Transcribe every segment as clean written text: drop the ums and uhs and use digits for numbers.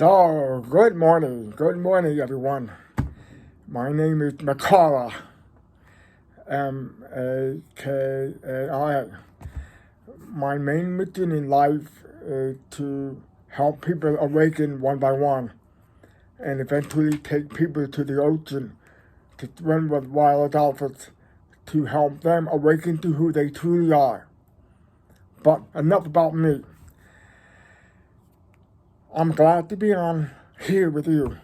So, good morning. Good morning, everyone. My name is Makara, M-A-K-A-I. My main mission in life is to help people awaken one by one and eventually take people to the ocean to swim with wild dolphins to help them awaken to who they truly are. But enough about me. I'm glad to be on here with you.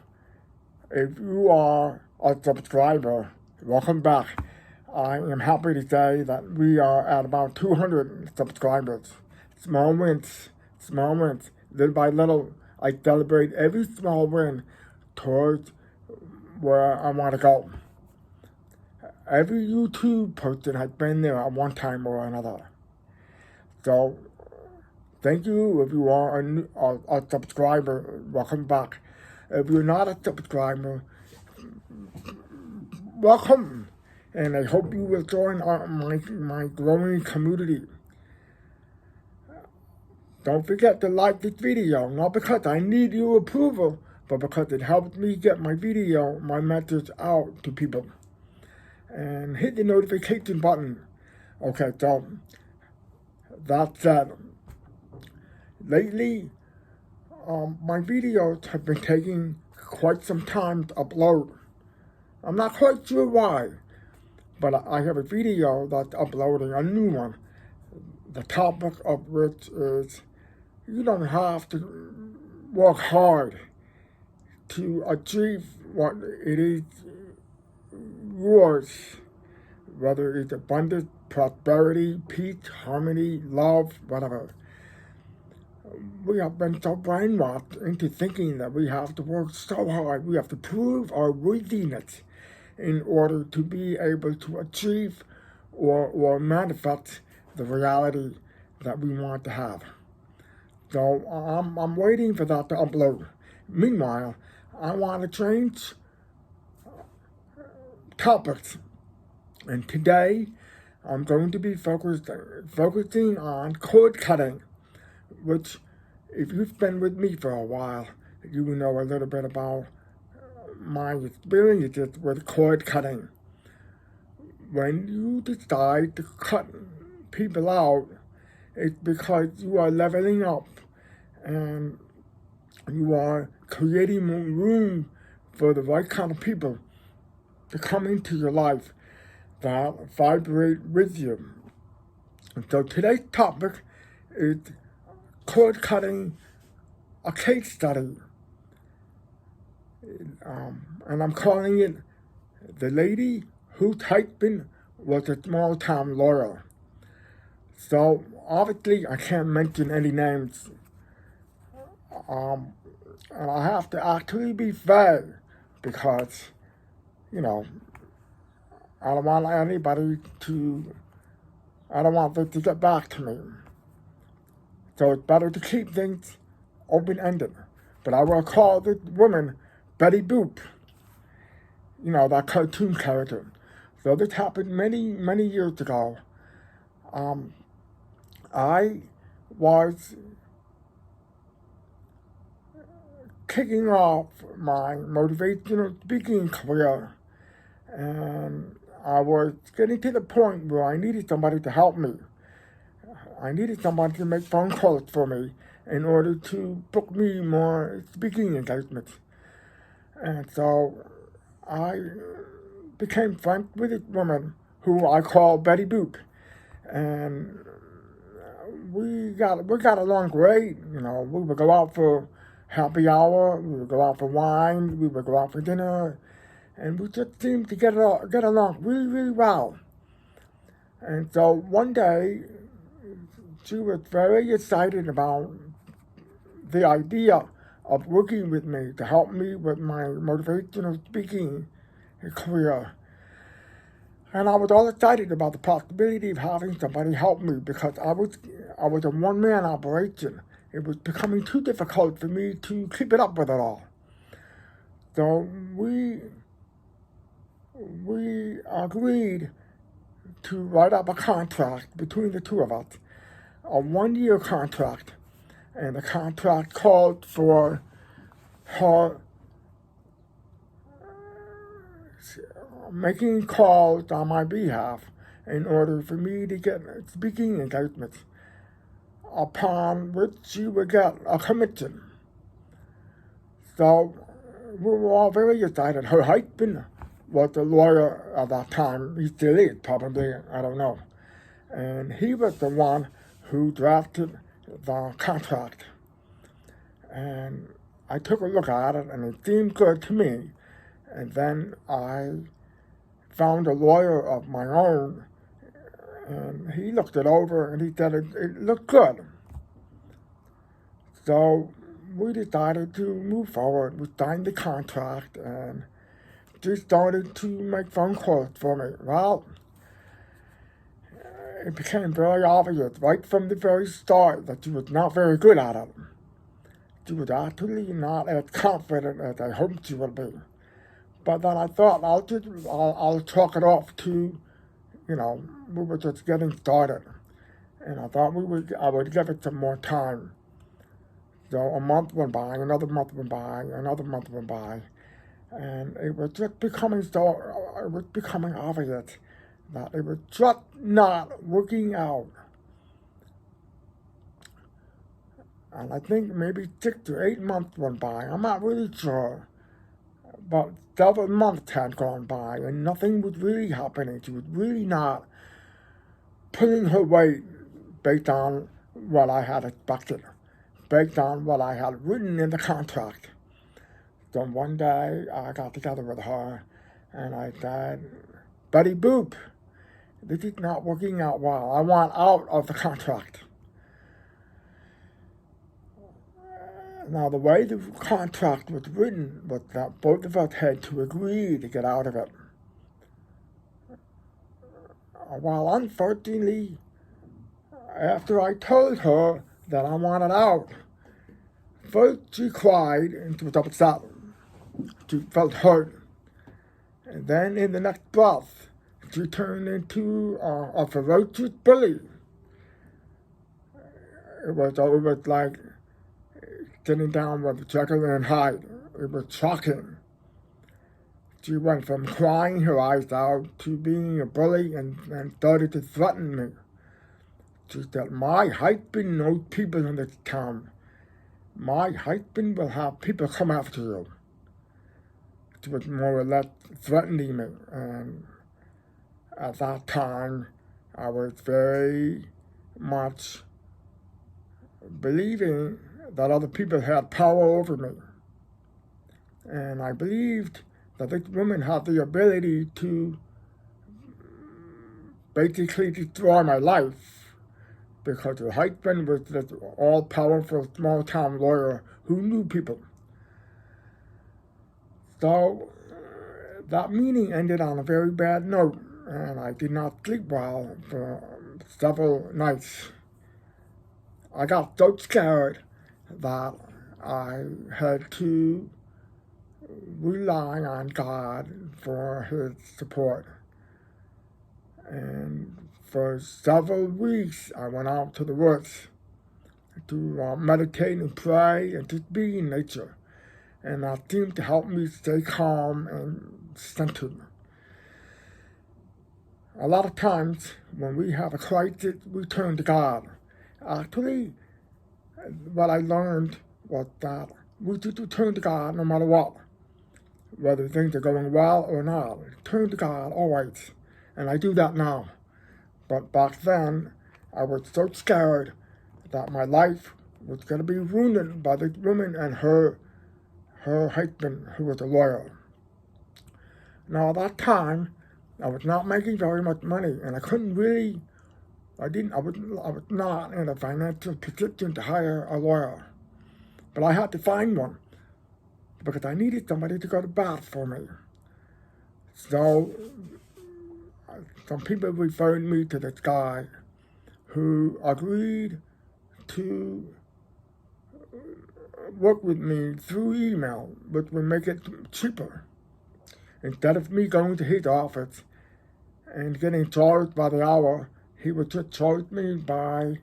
If you are a subscriber, welcome back. I am happy to say that we are at about 200 subscribers. Small wins, little by little. I celebrate every small win towards where I want to go. Every YouTube person has been there at one time or another. So, thank you if you are a subscriber. Welcome back. If you're not a subscriber, welcome. And I hope you will join my growing community. Don't forget to like this video, not because I need your approval, but because it helps me get my message out to people. And hit the notification button. Okay, so that said, lately, my videos have been taking quite some time to upload. I'm not quite sure why, but I have a video that's uploading, a new one. The topic of which is, you don't have to work hard to achieve what it is yours, whether it's abundance, prosperity, peace, harmony, love, whatever. We have been so brainwashed into thinking that we have to work so hard, we have to prove our worthiness in order to be able to achieve or manifest the reality that we want to have. So I'm waiting for that to upload. Meanwhile, I want to change topics. And today, I'm going to be focusing on cord cutting, which, if you've been with me for a while, you will know a little bit about my experiences with cord cutting. When you decide to cut people out, it's because you are leveling up and you are creating room for the right kind of people to come into your life that vibrate with you. And so today's topic is cord cutting, a case study. And I'm calling it The Lady Whose Husband Was a Small Town Lawyer. So obviously I can't mention any names. And I have to actually be fair because, I don't want anybody I don't want this to get back to me. So it's better to keep things open-ended. But I will call this woman Betty Boop. That cartoon character. So this happened many, many years ago. I was kicking off my motivational speaking career, and I was getting to the point where I needed somebody to help me. I needed somebody to make phone calls for me in order to book me more speaking engagements. And so I became friends with this woman who I call Betty Boop. And we got along great. We would go out for happy hour, we would go out for wine, we would go out for dinner, and we just seemed to get along really, really well. And so one day, she was very excited about the idea of working with me to help me with my motivational speaking career. And I was all excited about the possibility of having somebody help me because I was a one-man operation. It was becoming too difficult for me to keep it up with it all. So we agreed to write up a contract between the two of us, a 1-year contract. And the contract called for her making calls on my behalf in order for me to get speaking engagements, upon which she would get a commission. So we were all very excited. Her husband was a lawyer at that time. He still is, probably, I don't know. And he was the one who drafted the contract. And I took a look at it, and it seemed good to me. And then I found a lawyer of my own, and he looked it over, and he said it looked good. So we decided to move forward. We signed the contract, and she started to make phone calls for me. Well, it became very obvious right from the very start that she was not very good at it. She was actually not as confident as I hoped she would be. But then I thought I'll chalk it off to, we were just getting started. And I thought I would give it some more time. So a month went by, another month went by, another month went by. And it was just becoming obvious that it was just not working out. And I think maybe 6 to 8 months went by. I'm not really sure. But several months had gone by and nothing was really happening. She was really not pulling her weight based on what I had expected, based on what I had written in the contract. So one day I got together with her and I said, Betty Boop, this is not working out well. I want out of the contract. Now, the way the contract was written was that both of us had to agree to get out of it. Well, unfortunately, after I told her that I wanted out, first she cried and she was upset. She felt hurt. And then in the next breath, she turned into a ferocious bully. It was like sitting down with Jekyll and Hyde. It was shocking. She went from crying her eyes out to being a bully and started to threaten me. She said, my husband knows people in this town. My husband will have people come after you. She was more or less threatening me. And at that time, I was very much believing that other people had power over me. And I believed that this woman had the ability to basically destroy my life because her husband was this all-powerful small-town lawyer who knew people. So that meeting ended on a very bad note, and I did not sleep well for several nights. I got so scared that I had to rely on God for His support. And for several weeks, I went out to the woods to meditate and pray and just be in nature. And that seemed to help me stay calm and centered. A lot of times, when we have a crisis, we turn to God. Actually, what I learned was that we should turn to God no matter what. Whether things are going well or not, turn to God always. And I do that now. But back then, I was so scared that my life was going to be ruined by this woman and her husband, who was a lawyer. Now, at that time, I was not making very much money, and I couldn't really, I was not in a financial position to hire a lawyer. But I had to find one, because I needed somebody to go to bat for me. So, some people referred me to this guy who agreed to work with me through email, which would make it cheaper. Instead of me going to his office and getting charged by the hour, he would just charge me by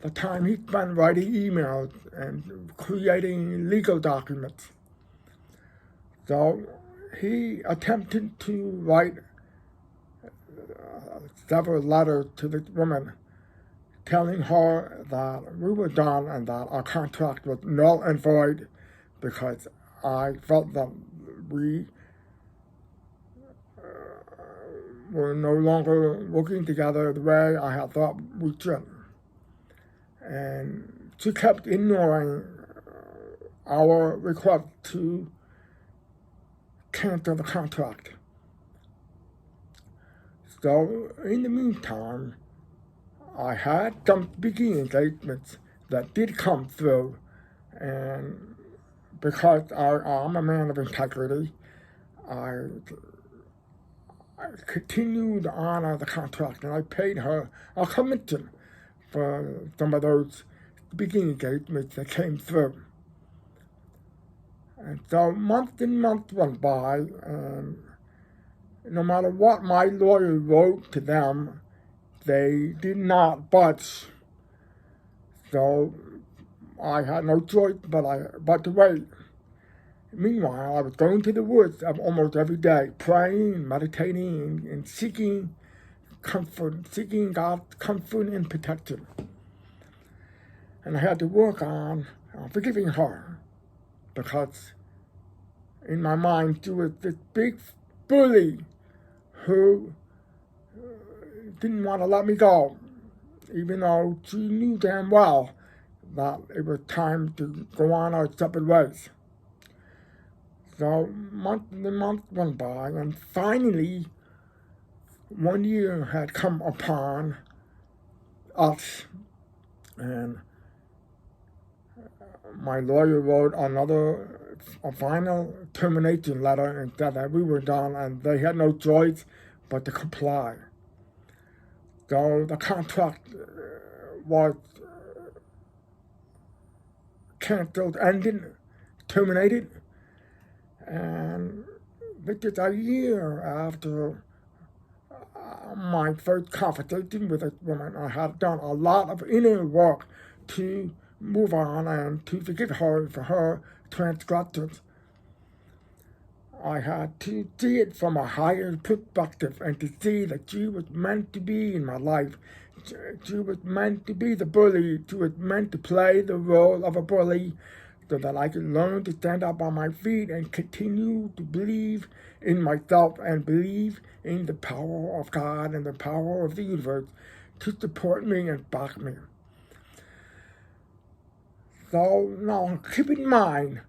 the time he spent writing emails and creating legal documents. So he attempted to write several letters to this woman telling her that we were done and that our contract was null and void because I felt that we were no longer working together the way I had thought we should. And she kept ignoring our request to cancel the contract. So in the meantime, I had some speaking engagements that did come through, and because I'm a man of integrity, I continued to honor the contract, and I paid her a commission for some of those speaking engagements that came through. And so months and months went by, and no matter what my lawyer wrote to them, they did not budge. So I had no choice but to wait. Meanwhile, I was going to the woods almost every day, praying, meditating, and seeking comfort, seeking God's comfort and protection. And I had to work on forgiving her, because in my mind she was this big bully who didn't want to let me go, even though she knew damn well that it was time to go on our separate ways. So months and months went by, and finally 1 year had come upon us, and my lawyer wrote a final termination letter and said that we were done and they had no choice but to comply. So the contract was canceled, ended, terminated, and this is a year after my first conversation with this woman. I had done a lot of inner work to move on and to forgive her for her transgressions. I had to see it from a higher perspective and to see that she was meant to be in my life. She was meant to be the bully. She was meant to play the role of a bully so that I could learn to stand up on my feet and continue to believe in myself and believe in the power of God and the power of the universe to support me and back me. So now keep in mind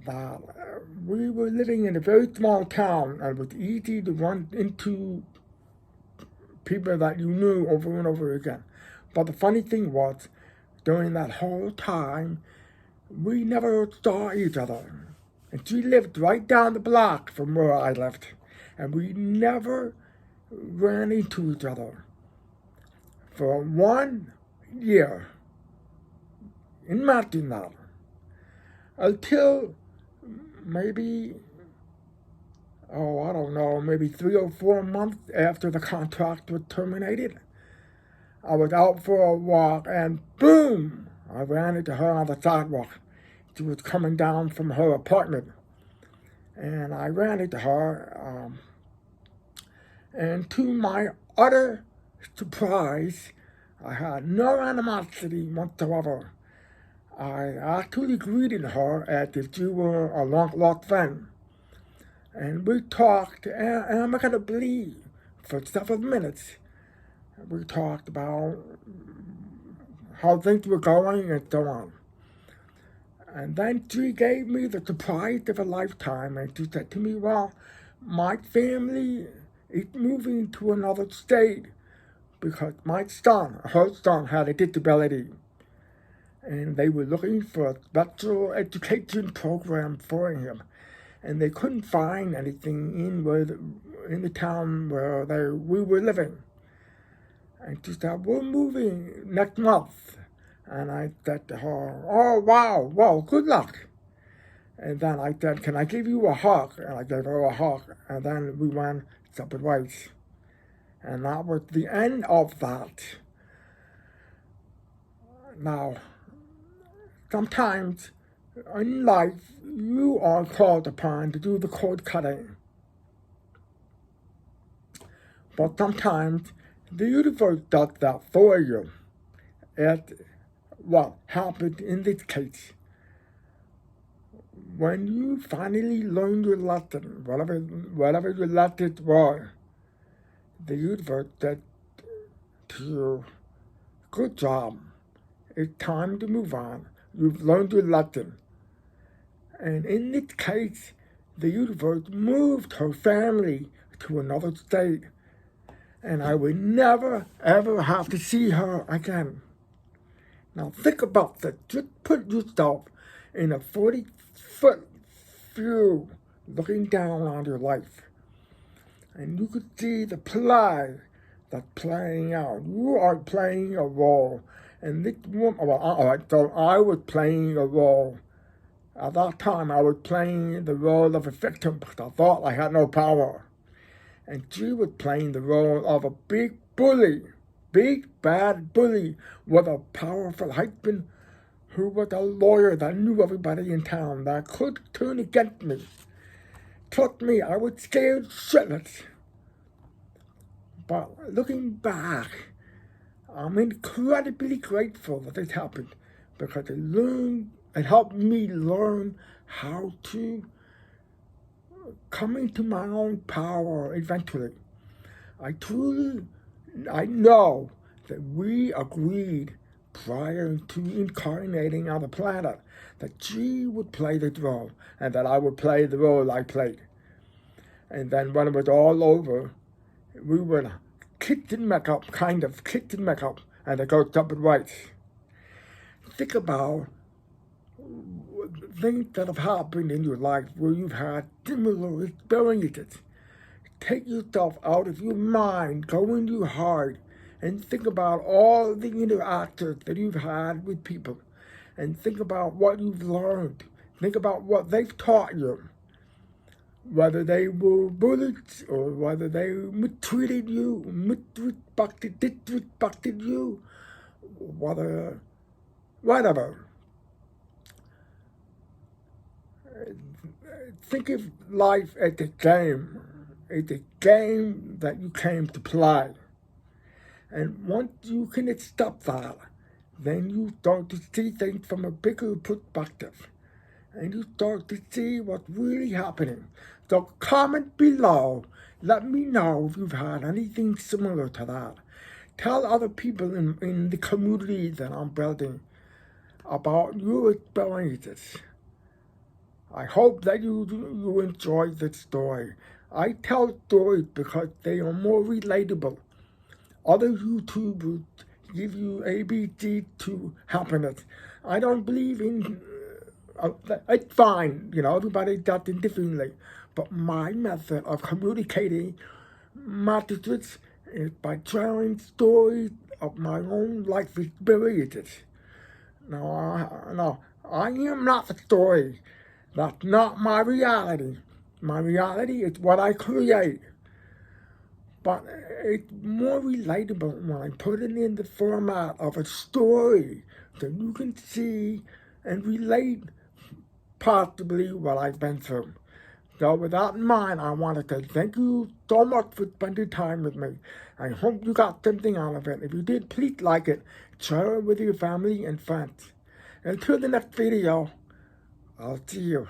that we were living in a very small town, and it was easy to run into people that you knew over and over again. But the funny thing was, during that whole time, we never saw each other. And she lived right down the block from where I lived, and we never ran into each other. For 1 year, imagine that, until maybe, maybe 3 or 4 months after the contract was terminated. I was out for a walk, and boom, I ran into her on the sidewalk. She was coming down from her apartment, and I ran into her, and to my utter surprise, I had no animosity whatsoever. I actually greeted her as if she were a long-lost friend. And we talked, and I'm not going to believe, for several minutes. We talked about how things were going and so on. And then she gave me the surprise of a lifetime, and she said to me, well, my family is moving to another state because her son had a disability. And they were looking for a special education program for him. And they couldn't find anything in the town where we were living. And she said, we're moving next month. And I said to her, oh, wow, well, good luck. And then I said, can I give you a hug? And I gave her a hug. And then we went separate ways. And that was the end of that. Now, sometimes in life, you are called upon to do the cord cutting. But sometimes the universe does that for you. It's what happened in this case. When you finally learn your lesson, whatever your lesson was, the universe said to you, good job. It's time to move on. You've learned your lesson. And in this case, the universe moved her family to another state. And I would never, ever have to see her again. Now think about this. Just put yourself in a 40-foot view looking down on your life. And you could see the play that's playing out. You are playing a role. And this woman, so I was playing a role. At that time, I was playing the role of a victim because I thought I had no power. And she was playing the role of a big bully, big bad bully with a powerful husband who was a lawyer that knew everybody in town that could turn against me. Trust me, I was scared shitless. But looking back, I'm incredibly grateful that this happened because it helped me learn how to come into my own power eventually. I know that we agreed prior to incarnating on the planet that she would play the role and that I would play the role I played. And then when it was all over, we would kick and make up, and it goes up and right. Think about things that have happened in your life where you've had similar experiences. Take yourself out of your mind, go into your heart, and think about all the interactions that you've had with people. And think about what you've learned. Think about what they've taught you. Whether they were bullies or whether they mistreated you, disrespected you, whatever. Think of life as a game. It's a game that you came to play. And once you can accept that, then you start to see things from a bigger perspective. And you start to see what's really happening. So comment below. Let me know if you've had anything similar to that. Tell other people in the community that I'm building about your experiences. I hope that you enjoy this story. I tell stories because they are more relatable. Other YouTubers give you ABC to happiness. I don't believe in, it's fine, everybody does it differently. But my method of communicating messages is by telling stories of my own life experiences. No, I am not the story. That's not my reality. My reality is what I create. But it's more relatable when I put it in the format of a story so you can see and relate possibly what I've been through. So with that in mind, I want to say thank you so much for spending time with me. I hope you got something out of it. If you did, please like it, share it with your family and friends. Until the next video, I'll see you.